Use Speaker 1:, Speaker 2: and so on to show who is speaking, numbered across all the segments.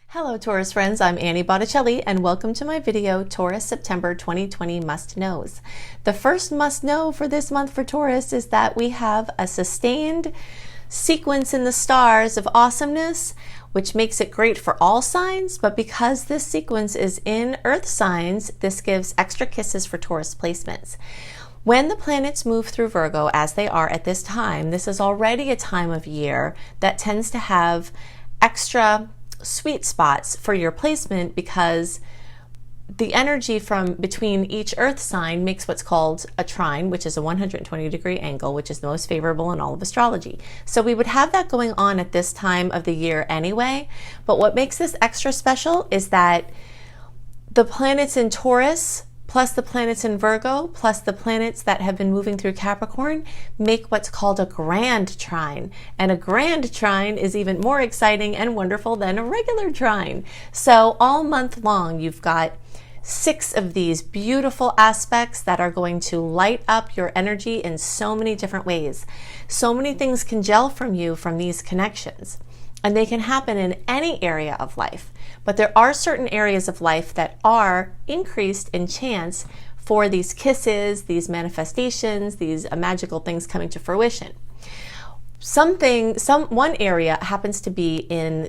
Speaker 1: Hello Taurus friends, I'm Annie Botticelli and welcome to my video, Taurus September 2020 Must Knows. The first must know for this month for Taurus is that we have a sustained sequence in the stars of awesomeness, which makes it great for all signs, but because this sequence is in Earth signs, this gives extra kisses for Taurus placements. When the planets move through Virgo, as they are at this time, this is already a time of year that tends to have extra sweet spots for your placement because the energy from between each earth sign makes what's called a trine, which is a 120-degree angle, which is the most favorable in all of astrology. So we would have that going on at this time of the year anyway, but what makes this extra special is that the planets in Taurus plus the planets in Virgo, plus the planets that have been moving through Capricorn, make what's called a grand trine. And a grand trine is even more exciting and wonderful than a regular trine. So all month long, you've got 6 of these beautiful aspects that are going to light up your energy in so many different ways. So many things can gel from you from these connections. And they can happen in any area of life. But there are certain areas of life that are increased in chance for these kisses, these manifestations, these magical things coming to fruition. One area happens to be in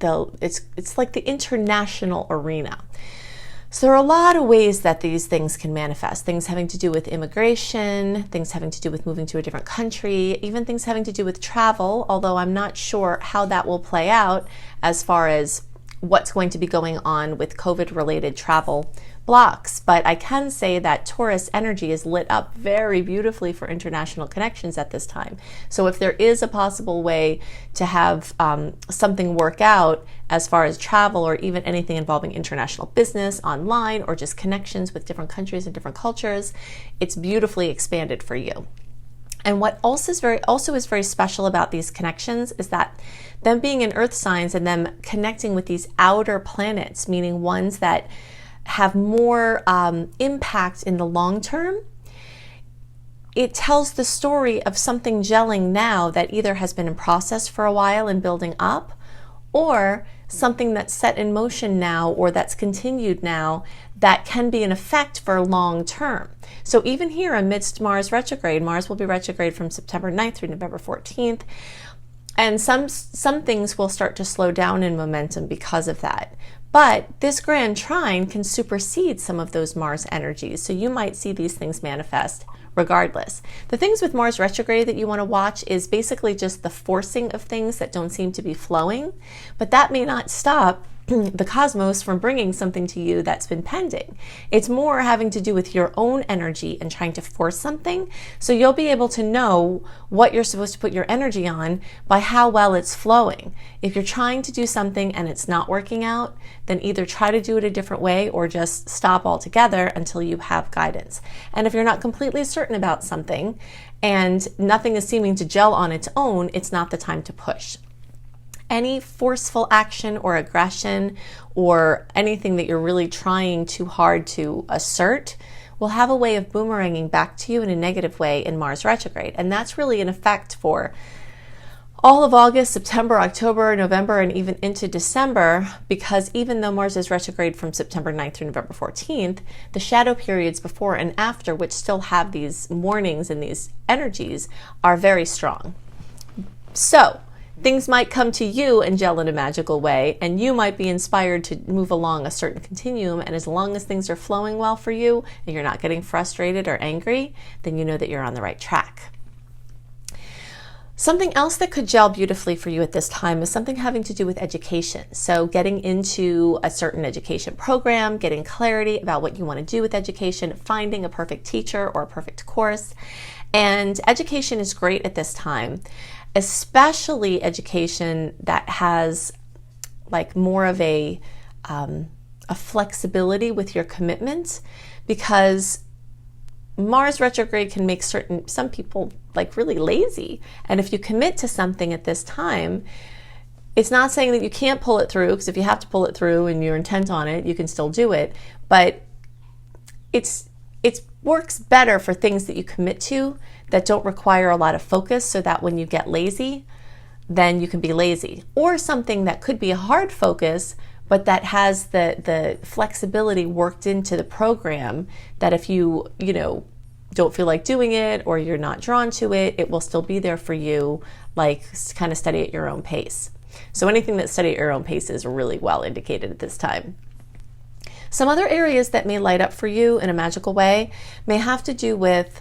Speaker 1: it's like the international arena. So there are a lot of ways that these things can manifest. Things having to do with immigration, things having to do with moving to a different country, even things having to do with travel, although I'm not sure how that will play out as far as what's going to be going on with COVID-related travel blocks. But I can say that Taurus energy is lit up very beautifully for international connections at this time. So if there is a possible way to have something work out as far as travel or even anything involving international business, online, or just connections with different countries and different cultures, it's beautifully expanded for you. And what also is very special about these connections is that them being in earth signs and them connecting with these outer planets, meaning ones that have more impact in the long term, it tells the story of something gelling now that either has been in process for a while and building up, or something that's set in motion now or that's continued now that can be in effect for long term. So even here amidst Mars retrograde, Mars will be retrograde from September 9th through November 14th, and some things will start to slow down in momentum because of that. But this grand trine can supersede some of those Mars energies, so you might see these things manifest regardless. The things with Mars retrograde that you want to watch is basically just the forcing of things that don't seem to be flowing, but that may not stop the cosmos from bringing something to you that's been pending. It's more having to do with your own energy and trying to force something, so you'll be able to know what you're supposed to put your energy on by how well it's flowing. If you're trying to do something and it's not working out, then either try to do it a different way or just stop altogether until you have guidance. And if you're not completely certain about something and nothing is seeming to gel on its own, it's not the time to push. Any forceful action or aggression or anything that you're really trying too hard to assert will have a way of boomeranging back to you in a negative way in Mars retrograde. And that's really an effect for all of August, September, October, November, and even into December, because even though Mars is retrograde from September 9th through November 14th, the shadow periods before and after, which still have these warnings and these energies, are very strong. So things might come to you and gel in a magical way, and you might be inspired to move along a certain continuum, and as long as things are flowing well for you and you're not getting frustrated or angry, then you know that you're on the right track. Something else that could gel beautifully for you at this time is something having to do with education. So getting into a certain education program, getting clarity about what you want to do with education, finding a perfect teacher or a perfect course. And education is great at this time, especially education that has like more of a flexibility with your commitment, because Mars retrograde can make some people like really lazy. And if you commit to something at this time, it's not saying that you can't pull it through, because if you have to pull it through and you're intent on it, you can still do it. But it works better for things that you commit to that don't require a lot of focus, so that when you get lazy, then you can be lazy. Or something that could be a hard focus, but that has the flexibility worked into the program that if you don't feel like doing it or you're not drawn to it, it will still be there for you, like kind of study at your own pace. So anything that study at your own pace is really well indicated at this time. Some other areas that may light up for you in a magical way may have to do with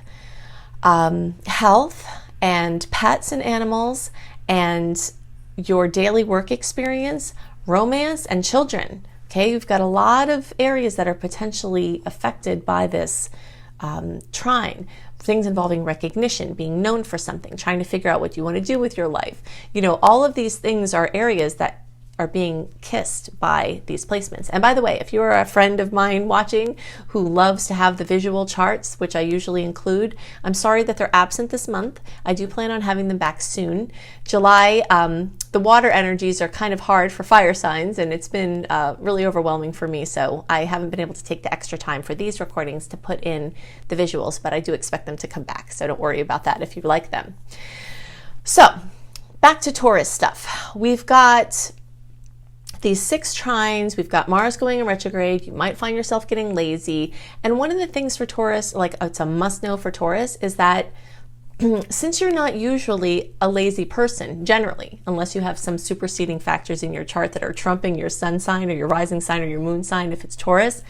Speaker 1: health and pets and animals and your daily work experience, romance, and children. Okay, you've got a lot of areas that are potentially affected by this trine. Things involving recognition, being known for something, trying to figure out what you want to do with your life. All of these things are areas that are being kissed by these placements. And by the way, if you're a friend of mine watching who loves to have the visual charts, which I usually include, I'm sorry that they're absent this month. I do plan on having them back soon. July, the water energies are kind of hard for fire signs, and it's been really overwhelming for me, so I haven't been able to take the extra time for these recordings to put in the visuals, but I do expect them to come back, so don't worry about that if you like them. So, back to Taurus stuff. We've got these 6 trines, we've got Mars going in retrograde, you might find yourself getting lazy. And one of the things for Taurus, like it's a must know for Taurus, is that since you're not usually a lazy person, generally, unless you have some superseding factors in your chart that are trumping your sun sign or your rising sign or your moon sign, if it's Taurus,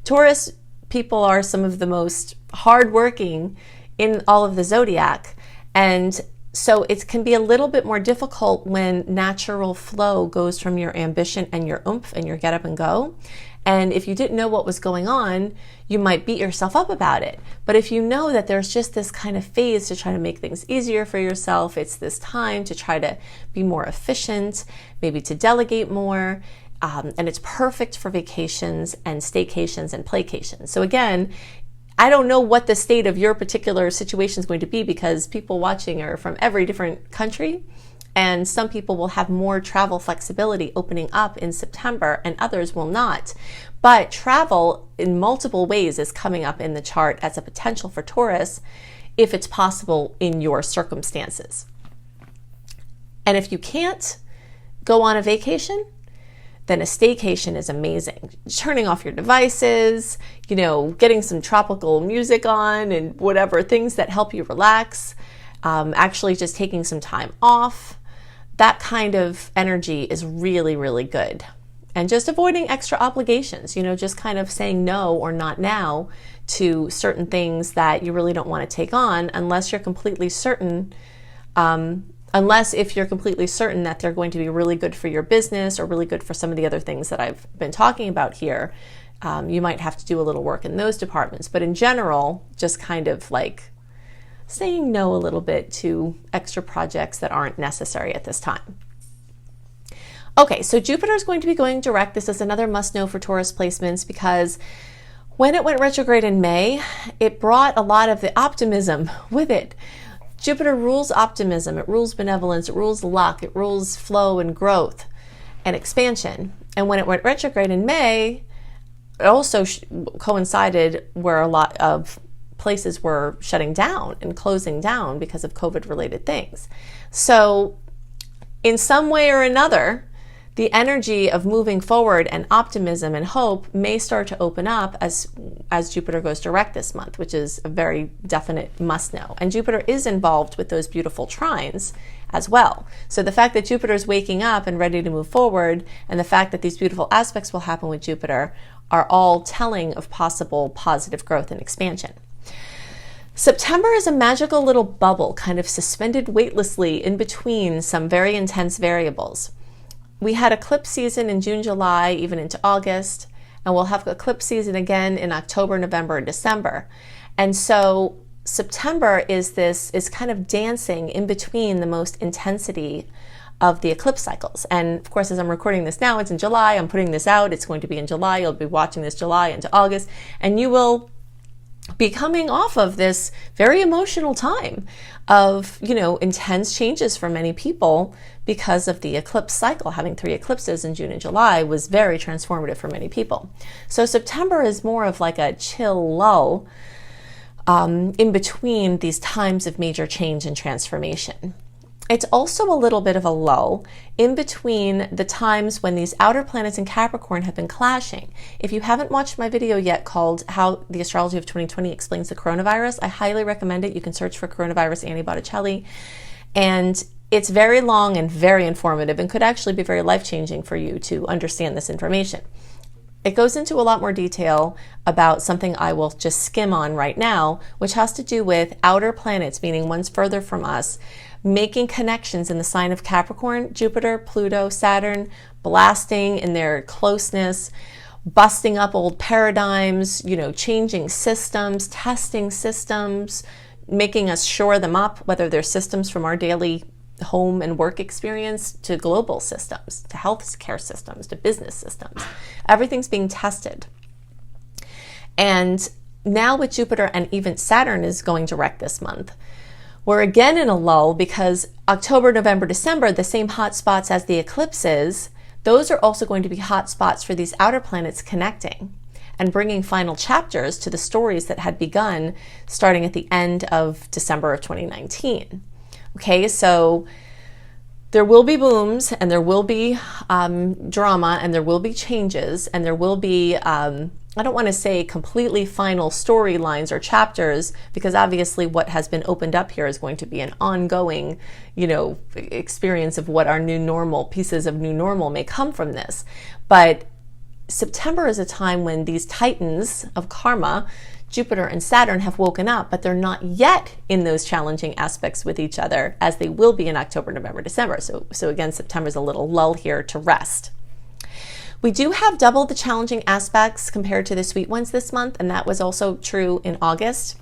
Speaker 1: Taurus people are some of the most hardworking in all of the zodiac. And so it can be a little bit more difficult when natural flow goes from your ambition and your oomph and your get up and go. And if you didn't know what was going on, you might beat yourself up about it. But if you know that there's just this kind of phase to try to make things easier for yourself, it's this time to try to be more efficient, maybe to delegate more, and it's perfect for vacations and staycations and playcations. So again, I don't know what the state of your particular situation is going to be because people watching are from every different country, and some people will have more travel flexibility opening up in September and others will not. But travel in multiple ways is coming up in the chart as a potential for Taurus if it's possible in your circumstances. And if you can't go on a vacation, then a staycation is amazing. Turning off your devices, getting some tropical music on and whatever, things that help you relax, actually just taking some time off. That kind of energy is really, really good. And just avoiding extra obligations, just kind of saying no or not now to certain things that you really don't want to take on unless you're completely certain unless if you're completely certain that they're going to be really good for your business or really good for some of the other things that I've been talking about here, you might have to do a little work in those departments. But in general, just kind of like saying no a little bit to extra projects that aren't necessary at this time. Okay, so Jupiter is going to be going direct. This is another must know for Taurus placements because when it went retrograde in May, it brought a lot of the optimism with it. Jupiter rules optimism, it rules benevolence, it rules luck, it rules flow and growth and expansion. And when it went retrograde in May, it also coincided where a lot of places were shutting down and closing down because of COVID-related things. So in some way or another, the energy of moving forward and optimism and hope may start to open up as Jupiter goes direct this month, which is a very definite must know. And Jupiter is involved with those beautiful trines as well. So the fact that Jupiter is waking up and ready to move forward, and the fact that these beautiful aspects will happen with Jupiter are all telling of possible positive growth and expansion. September is a magical little bubble kind of suspended weightlessly in between some very intense variables. We had eclipse season in June, July, even into August, and we'll have eclipse season again in October, November, and December. And so September is kind of dancing in between the most intensity of the eclipse cycles. And of course, as I'm recording this now, it's in July. I'm putting this out. It's going to be in July. You'll be watching this July into August, and you will be coming off of this very emotional time of, intense changes for many people because of the eclipse cycle. Having 3 eclipses in June and July was very transformative for many people. So September is more of like a chill lull in between these times of major change and transformation. It's also a little bit of a lull in between the times when these outer planets in Capricorn have been clashing. If you haven't watched my video yet called How the Astrology of 2020 Explains the Coronavirus, I highly recommend it. You can search for Coronavirus Annie Botticelli. And it's very long and very informative and could actually be very life-changing for you to understand this information. It goes into a lot more detail about something I will just skim on right now, which has to do with outer planets, meaning ones further from us, making connections in the sign of Capricorn, Jupiter, Pluto, Saturn, blasting in their closeness, busting up old paradigms, changing systems, testing systems, making us shore them up, whether they're systems from our daily home and work experience to global systems, to health care systems, to business systems. Everything's being tested. And now with Jupiter and even Saturn is going direct this month, we're again in a lull because October, November, December, the same hot spots as the eclipses, those are also going to be hot spots for these outer planets connecting and bringing final chapters to the stories that had begun starting at the end of December of 2019. Okay, so there will be booms and there will be drama and there will be changes and there will be, I don't want to say completely final storylines or chapters, because obviously what has been opened up here is going to be an ongoing, experience of what our new normal, pieces of new normal may come from this. But September is a time when these titans of karma, Jupiter and Saturn, have woken up, but they're not yet in those challenging aspects with each other as they will be in October, November, December. So again, September is a little lull here to rest. We do have double the challenging aspects compared to the sweet ones this month, and that was also true in August.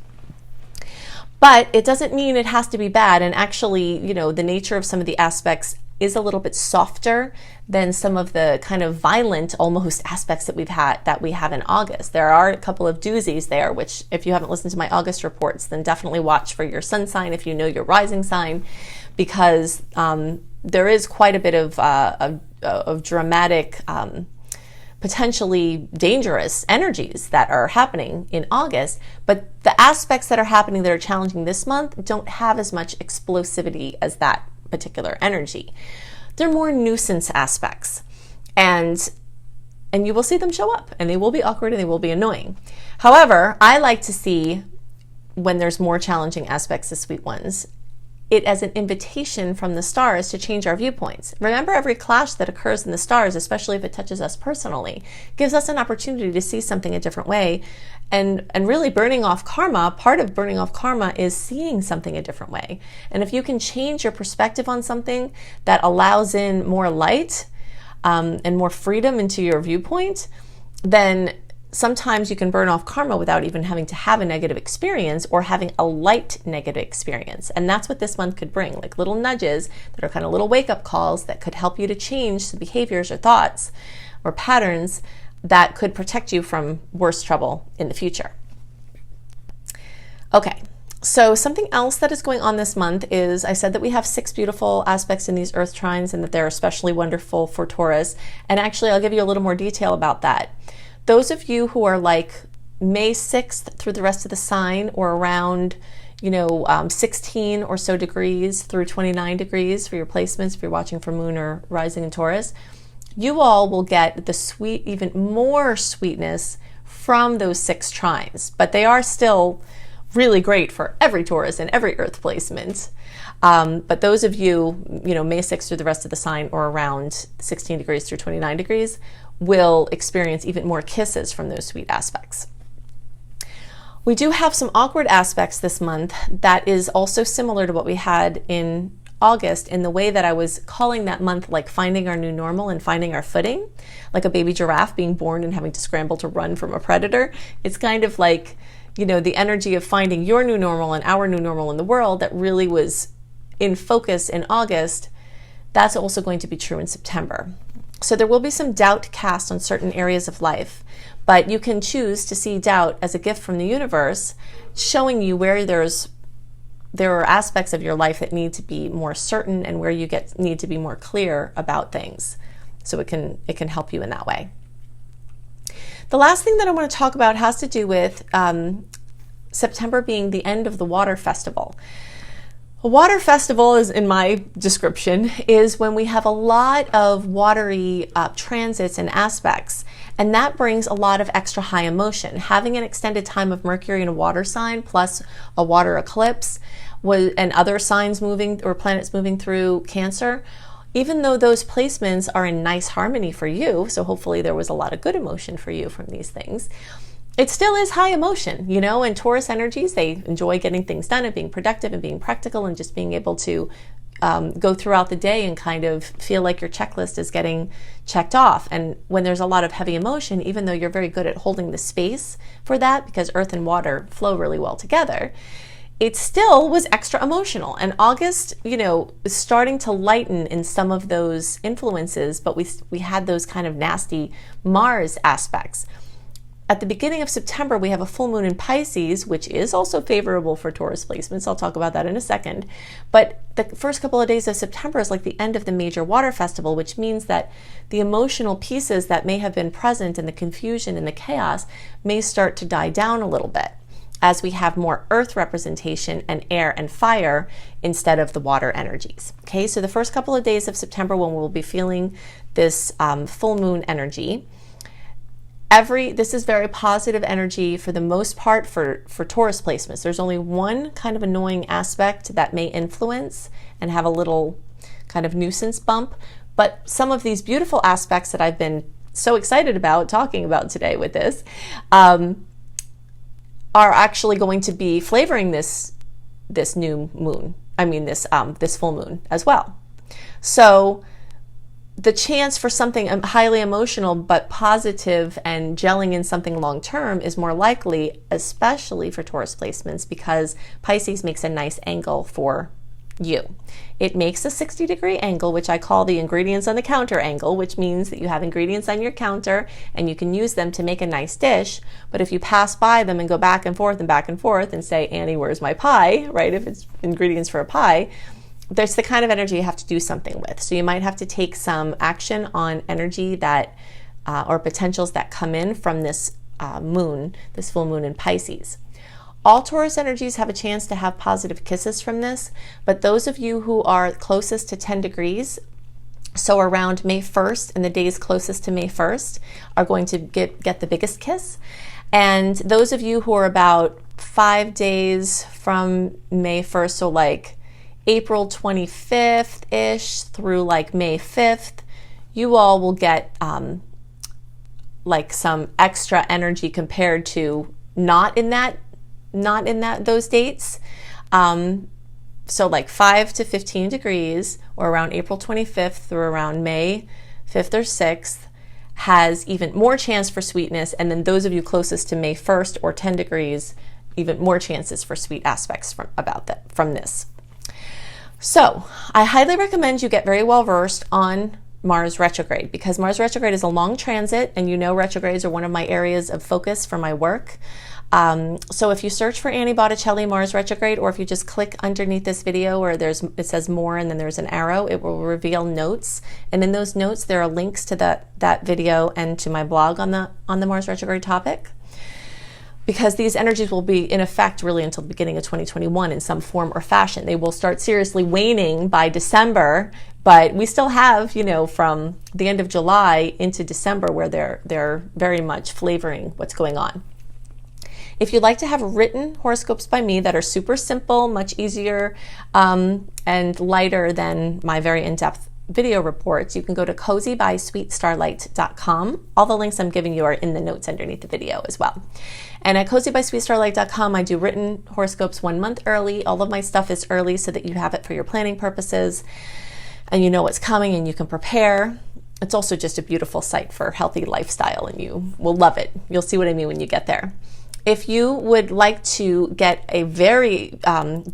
Speaker 1: But it doesn't mean it has to be bad, and actually, the nature of some of the aspects is a little bit softer than some of the kind of violent almost aspects that we have in August. There are a couple of doozies there, which if you haven't listened to my August reports, then definitely watch for your sun sign if you know your rising sign, because there is quite a bit of dramatic, potentially dangerous energies that are happening in August, but the aspects that are happening that are challenging this month don't have as much explosivity as that particular energy. They're more nuisance aspects, and you will see them show up, and they will be awkward and they will be annoying. However, I like to see, when there's more challenging aspects, the sweet ones, it as an invitation from the stars to change our viewpoints. Remember, every clash that occurs in the stars, especially if it touches us personally, gives us an opportunity to see something a different way. And really burning off karma, part of burning off karma is seeing something a different way. And if you can change your perspective on something that allows in more light and more freedom into your viewpoint, then sometimes you can burn off karma without even having to have a negative experience or having a light negative experience. And that's what this month could bring, like little nudges that are kind of little wake-up calls that could help you to change some behaviors or thoughts or patterns that could protect you from worse trouble in the future. Okay, so something else that is going on this month is, I said that we have 6 beautiful aspects in these earth trines and that they're especially wonderful for Taurus. And actually, I'll give you a little more detail about that. Those of you who are like May 6th through the rest of the sign, or around 16 or so degrees through 29 degrees for your placements, if you're watching for moon or rising in Taurus, you all will get the sweet, even more sweetness from those 6 trines. But they are still really great for every Taurus and every earth placement. But those of you, May 6th through the rest of the sign, or around 16 degrees through 29 degrees, will experience even more kisses from those sweet aspects. We do have some awkward aspects this month that is also similar to what we had in August, in the way that I was calling that month like finding our new normal and finding our footing, like a baby giraffe being born and having to scramble to run from a predator. It's kind of like, the energy of finding your new normal and our new normal in the world that really was in focus in August. That's also going to be true in September. So there will be some doubt cast on certain areas of life, but you can choose to see doubt as a gift from the universe, showing you where there are aspects of your life that need to be more certain and where you need to be more clear about things. So it can help you in that way. The last thing that I want to talk about has to do with September being the end of the water festival. A water festival, is in my description, is when we have a lot of watery transits and aspects, and that brings a lot of extra high emotion. Having an extended time of Mercury in a water sign plus a water eclipse and other signs moving or planets moving through Cancer, even though those placements are in nice harmony for you, so hopefully there was a lot of good emotion for you from these things, it still is high emotion, you know, and Taurus energies, they enjoy getting things done and being productive and being practical and just being able to go throughout the day and kind of feel like your checklist is getting checked off. And when there's a lot of heavy emotion, even though you're very good at holding the space for that, because earth and water flow really well together, it still was extra emotional. And August, you know, is starting to lighten in some of those influences, but we had those kind of nasty Mars aspects. At the beginning of September, we have a full moon in Pisces, which is also favorable for Taurus placements. I'll talk about that in a second. But the first couple of days of September is like the end of the major water festival, which means that the emotional pieces that may have been present in the confusion and the chaos may start to die down a little bit as we have more earth representation and air and fire instead of the water energies. Okay, so the first couple of days of September when we'll be feeling this full moon energy, this is very positive energy for the most part for Taurus placements. There's only one kind of annoying aspect that may influence and have a little kind of nuisance bump, but some of these beautiful aspects that I've been so excited about talking about today with this are actually going to be flavoring this new moon. I mean this full moon as well. So the chance for something highly emotional but positive and gelling in something long term is more likely, especially for Taurus placements, because Pisces makes a nice angle for you. It makes a 60-degree angle, which I call the ingredients on the counter angle, which means that you have ingredients on your counter and you can use them to make a nice dish. But if you pass by them and go back and forth and say, Annie, where's my pie, right? If it's ingredients for a pie, there's the kind of energy you have to do something with. So you might have to take some action on energy that or potentials that come in from this moon, this full moon in Pisces. All Taurus energies have a chance to have positive kisses from this, but those of you who are closest to 10 degrees, so around May 1st and the days closest to May 1st, are going to get the biggest kiss. And those of you who are about 5 days from May 1st, so like April 25th-ish through like May 5th, you all will get like some extra energy compared to not in those dates. So like 5 to 15 degrees or around April 25th through around May 5th or 6th has even more chance for sweetness. And then those of you closest to May 1st or 10 degrees, even more chances for sweet aspects from this. So I highly recommend you get very well versed on Mars retrograde, because Mars retrograde is a long transit, and you know retrogrades are one of my areas of focus for my work. So if you search for Annie Botticelli Mars retrograde, or if you just click underneath this video where it says more and then there's an arrow, it will reveal notes. And in those notes there are links to that video and to my blog on the Mars retrograde topic, because these energies will be in effect really until the beginning of 2021 in some form or fashion. They will start seriously waning by December, but we still have, you know, from the end of July into December where they're very much flavoring what's going on. If you'd like to have written horoscopes by me that are super simple, much easier and lighter than my very in-depth video reports, you can go to cozybysweetstarlight.com. All the links I'm giving you are in the notes underneath the video as well. And at cozybysweetstarlight.com, I do written horoscopes 1 month early. All of my stuff is early so that you have it for your planning purposes and you know what's coming and you can prepare. It's also just a beautiful site for healthy lifestyle, and you will love it. You'll see what I mean when you get there. If you would like to get a very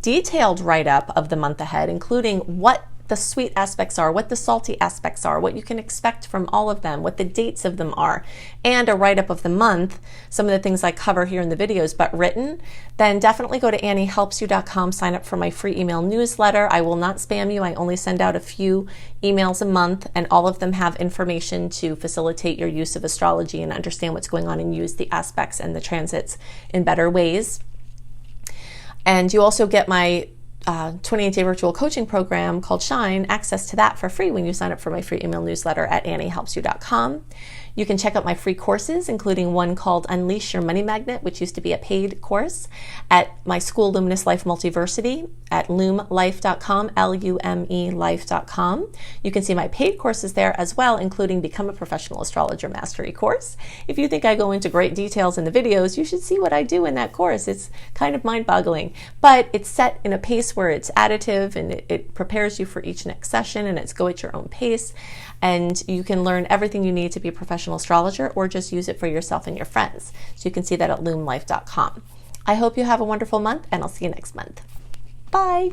Speaker 1: detailed write-up of the month ahead, including what the sweet aspects are, what the salty aspects are, what you can expect from all of them, what the dates of them are, and a write-up of the month, some of the things I cover here in the videos, but written, then definitely go to anniehelpsyou.com, sign up for my free email newsletter. I will not spam you. I only send out a few emails a month, and all of them have information to facilitate your use of astrology and understand what's going on and use the aspects and the transits in better ways. And you also get my 28-day virtual coaching program called Shine, access to that for free when you sign up for my free email newsletter at anniehelpsyou.com. You can check out my free courses, including one called Unleash Your Money Magnet, which used to be a paid course, at my school, Luminous Life Multiversity, at lumelife.com, LUME life.com. You can see my paid courses there as well, including Become a Professional Astrologer Mastery course. If you think I go into great details in the videos, you should see what I do in that course. It's kind of mind-boggling, but it's set in a pace where it's additive and it prepares you for each next session, and it's go at your own pace. And you can learn everything you need to be a professional astrologer, or just use it for yourself and your friends. So you can see that at lumelife.com. I hope you have a wonderful month, and I'll see you next month. Bye.